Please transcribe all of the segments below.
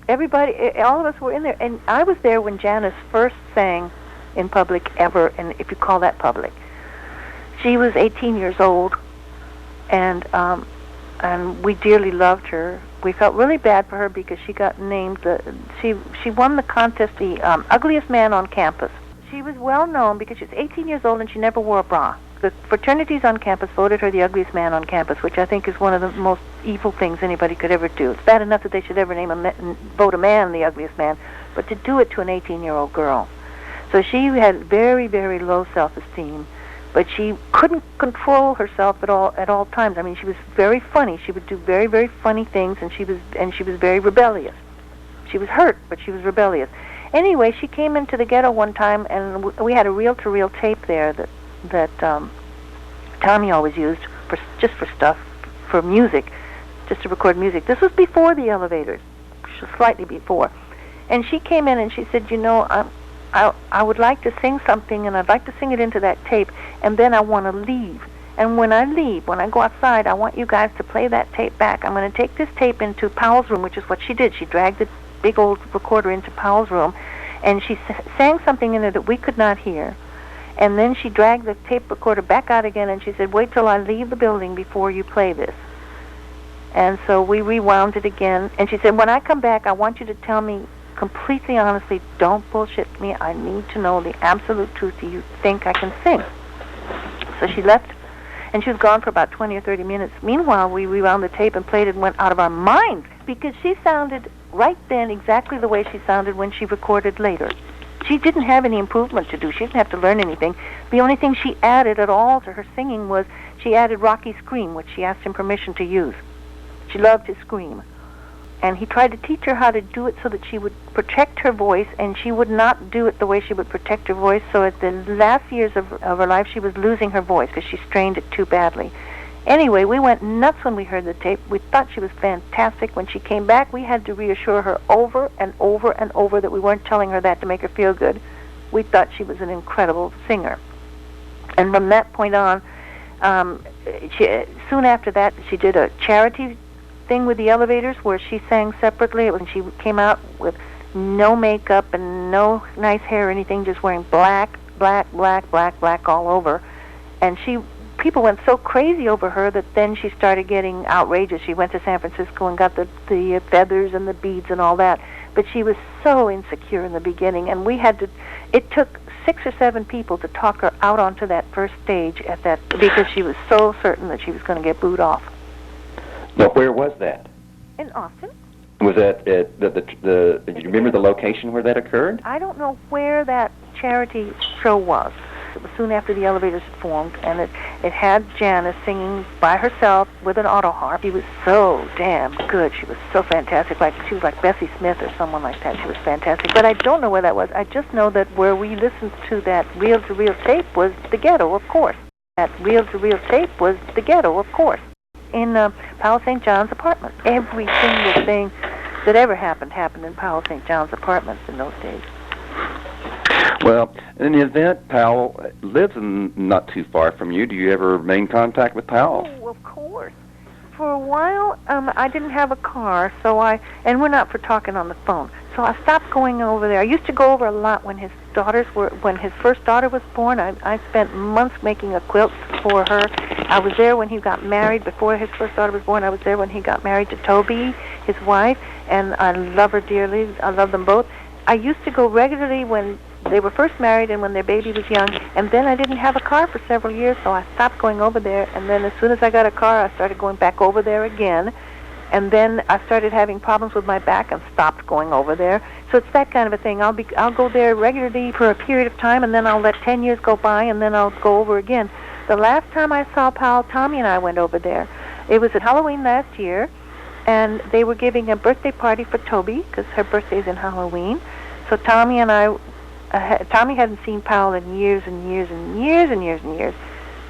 Everybody, all of us were in there. And I was there when Janice first sang in public ever, and if you call that public. She was 18 years old, and we dearly loved her. We felt really bad for her because she got named, she won the contest, the ugliest man on campus. She was well known because she was 18 years old and she never wore a bra. The fraternities on campus voted her the ugliest man on campus, which I think is one of the most evil things anybody could ever do. It's bad enough that they should ever vote a man the ugliest man, but to do it to an 18-year-old girl. So she had very, very low self-esteem, but she couldn't control herself at all times. I mean, she was very funny. She would do very, very funny things, and she was very rebellious. She was hurt, but she was rebellious. Anyway, she came into the ghetto one time, and we had a reel-to-reel tape there that Tommy always used for music, just to record music. This was before the elevators, slightly before. And she came in and she said, you know, I would like to sing something, and I'd like to sing it into that tape, and then I want to leave. And when I leave, when I go outside, I want you guys to play that tape back. I'm going to take this tape into Powell's room, which is what she did. She dragged the big old recorder into Powell's room, and she sang something in there that we could not hear. And then she dragged the tape recorder back out again, and she said, wait till I leave the building before you play this. And so we rewound it again. And she said, when I come back, I want you to tell me completely honestly, don't bullshit me. I need to know the absolute truth. Do you think I can sing? So she left, and she was gone for about 20 or 30 minutes. Meanwhile, we rewound the tape and played it and went out of our minds because she sounded right then exactly the way she sounded when she recorded later. She didn't have any improvement to do. She didn't have to learn anything. The only thing she added at all to her singing was she added Rocky's scream, which she asked him permission to use. She loved his scream. And he tried to teach her how to do it so that she would protect her voice, and she would not do it the way she would protect her voice. So at the last years of her life, she was losing her voice because she strained it too badly. Anyway, we went nuts when we heard the tape. We thought she was fantastic. When she came back, we had to reassure her over and over and over that we weren't telling her that to make her feel good. We thought she was an incredible singer. And from that point on, soon after that, she did a charity thing with the elevators where she sang separately. When she came out with no makeup and no nice hair or anything, just wearing black all over. And people went so crazy over her that then she started getting outrageous. She went to San Francisco and got the feathers and the beads and all that. But she was so insecure in the beginning, and it took 6 or 7 people to talk her out onto that first stage because she was so certain that she was going to get booed off. Now, where was that? In Austin. Was that do you remember the location where that occurred? I don't know where that charity show was. It was soon after the elevators had formed, and it had Janice singing by herself with an auto harp. She was so damn good. She was so fantastic. She was like Bessie Smith or someone like that. She was fantastic. But I don't know where that was. I just know that where we listened to that reel-to-reel tape was the ghetto, of course. That reel-to-reel tape was the ghetto, of course. In Powell St. John's apartment. Every single thing that ever happened in Powell St. John's apartments in those days. Well, in the event, Powell lives not too far from you. Do you ever remain in contact with Powell? Oh, of course. For a while, I didn't have a car, and we're not for talking on the phone. So I stopped going over there. I used to go over a lot when his first daughter was born. I spent months making a quilt for her. I was there when he got married. Before his first daughter was born, I was there when he got married to Toby, his wife, and I love her dearly. I love them both. I used to go regularly when they were first married and when their baby was young, and then I didn't have a car for several years, so I stopped going over there, and then as soon as I got a car, I started going back over there again, and then I started having problems with my back and stopped going over there. So it's that kind of a thing. I'll go there regularly for a period of time, and then I'll let 10 years go by, and then I'll go over again. The last time I saw Powell, Tommy and I went over there. It was at Halloween last year, and they were giving a birthday party for Toby, because her birthday's in Halloween. So Tommy and I, Tommy hadn't seen Powell in years and years and years and years and years.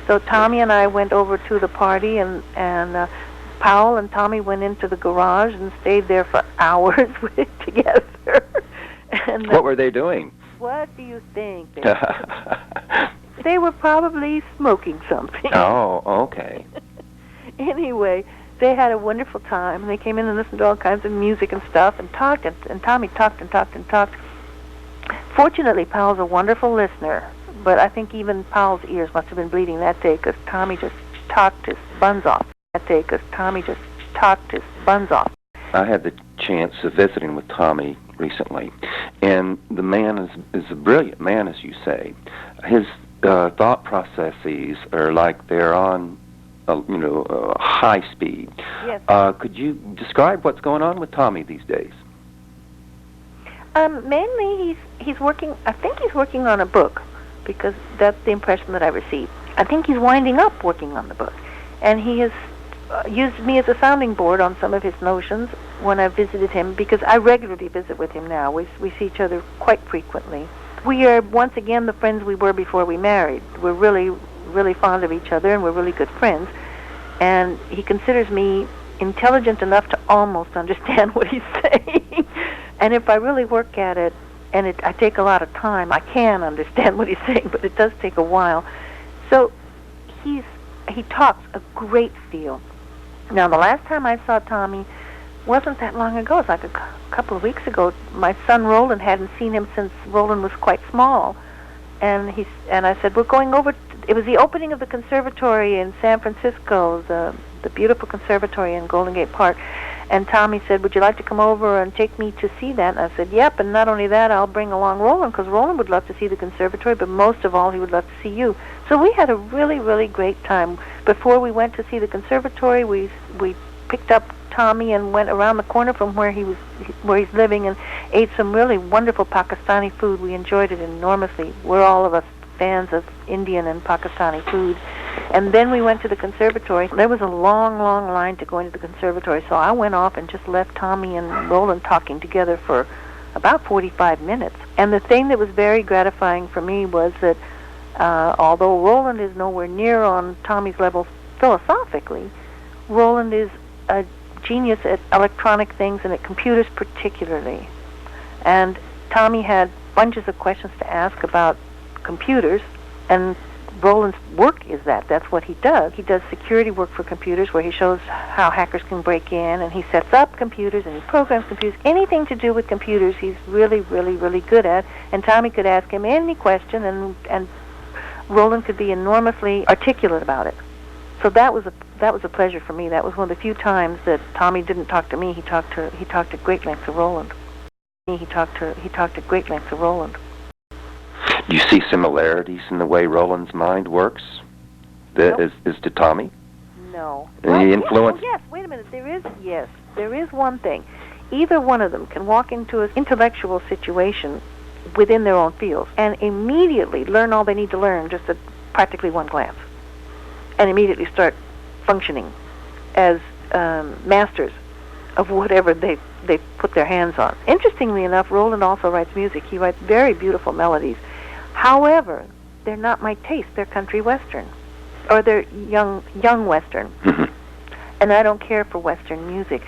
So Tommy and I went over to the party, and Powell and Tommy went into the garage and stayed there for hours together. And what were they doing? What do you think? They were probably smoking something. Oh, okay. Anyway, they had a wonderful time. They came in and listened to all kinds of music and stuff and talked, and Tommy talked and talked and talked. Fortunately, Powell's a wonderful listener, but I think even Powell's ears must have been bleeding that day because Tommy just talked his buns off. I had the chance of visiting with Tommy recently, and the man is a brilliant man, as you say. His thought processes are like they're on, high speed. Yes. Could you describe what's going on with Tommy these days? Mainly, he's working. I think he's working on a book, because that's the impression that I received. I think he's winding up working on the book, and he has used me as a sounding board on some of his notions when I visited him, because I regularly visit with him now. We see each other quite frequently. We are once again the friends we were before we married. We're really, really fond of each other, and we're really good friends. And he considers me intelligent enough to almost understand what he's saying. And if I really work at it, and I take a lot of time, I can understand what he's saying, but it does take a while. So he talks a great deal. Now, the last time I saw Tommy wasn't that long ago. It's like a couple of weeks ago. My son Roland hadn't seen him since Roland was quite small, and I said, we're going over. It was the opening of the conservatory in San Francisco, the beautiful conservatory in Golden Gate Park. And Tommy said, would you like to come over and take me to see that? And I said, yep, and not only that, I'll bring along Roland, because Roland would love to see the conservatory, but most of all, he would love to see you. So we had a really, really great time. Before we went to see the conservatory, we picked up Tommy and went around the corner from where he's living and ate some really wonderful Pakistani food. We enjoyed it enormously. We're all of us fans of Indian and Pakistani food. And then we went to the conservatory. There was a long, long line to go into the conservatory, so I went off and just left Tommy and Roland talking together for about 45 minutes. And the thing that was very gratifying for me was that although Roland is nowhere near on Tommy's level philosophically, Roland is a genius at electronic things and at computers particularly. And Tommy had bunches of questions to ask about computers, and Roland's work is that. That's what he does. He does security work for computers where he shows how hackers can break in, and he sets up computers and he programs computers. Anything to do with computers he's really, really, really good at, and Tommy could ask him any question, and Roland could be enormously articulate about it. So that was a pleasure for me. That was one of the few times that Tommy didn't talk to me. He talked at great length to Roland. He talked at great length to Roland. Do you see similarities in the way Roland's mind works Nope. as to Tommy? No. Any influence? Yes, wait a minute. There is one thing. Either one of them can walk into an intellectual situation within their own fields and immediately learn all they need to learn just at practically one glance, and immediately start functioning as masters of whatever they put their hands on. Interestingly enough, Roland also writes music. He writes very beautiful melodies. However, they're not my taste. They're country western, or they're young western. And I don't care for western music.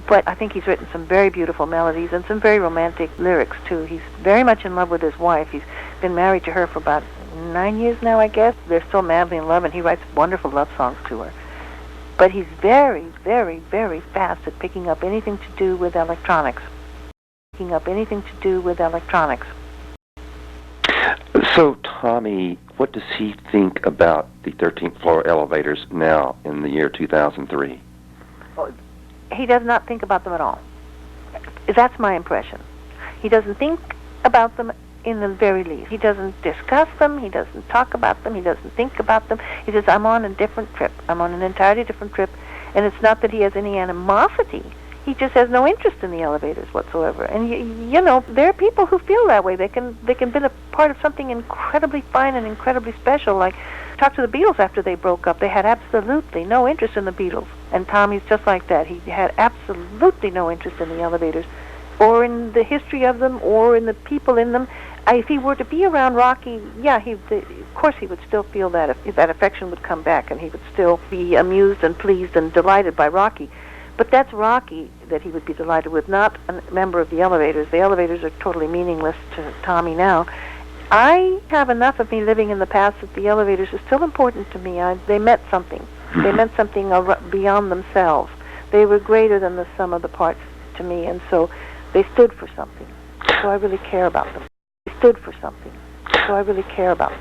But I think he's written some very beautiful melodies and some very romantic lyrics, too. He's very much in love with his wife. He's been married to her for about 9 years now, I guess. They're still madly in love, and he writes wonderful love songs to her. But he's very, very, very fast at picking up anything to do with electronics. So, Tommy, what does he think about the 13th floor elevators now in the year 2003? He does not think about them at all. That's my impression. He doesn't think about them in the very least. He doesn't discuss them. He doesn't talk about them. He doesn't think about them. He says, I'm on a different trip. I'm on an entirely different trip. And it's not that he has any animosity. He just has no interest in the elevators whatsoever. And you know, there are people who feel that way. They can be a part of something incredibly fine and incredibly special. Like, talk to the Beatles after they broke up. They had absolutely no interest in the Beatles. And Tommy's just like that. He had absolutely no interest in the elevators, or in the history of them, or in the people in them. If he were to be around Rocky, yeah, of course he would still feel that. If that affection would come back, and he would still be amused and pleased and delighted by Rocky. But that's Rocky that he would be delighted with, not a member of the elevators. The elevators are totally meaningless to Tommy now. I have enough of me living in the past that the elevators are still important to me. They meant something. They meant something beyond themselves. They were greater than the sum of the parts to me, and so they stood for something. So I really care about them. They stood for something. So I really care about them.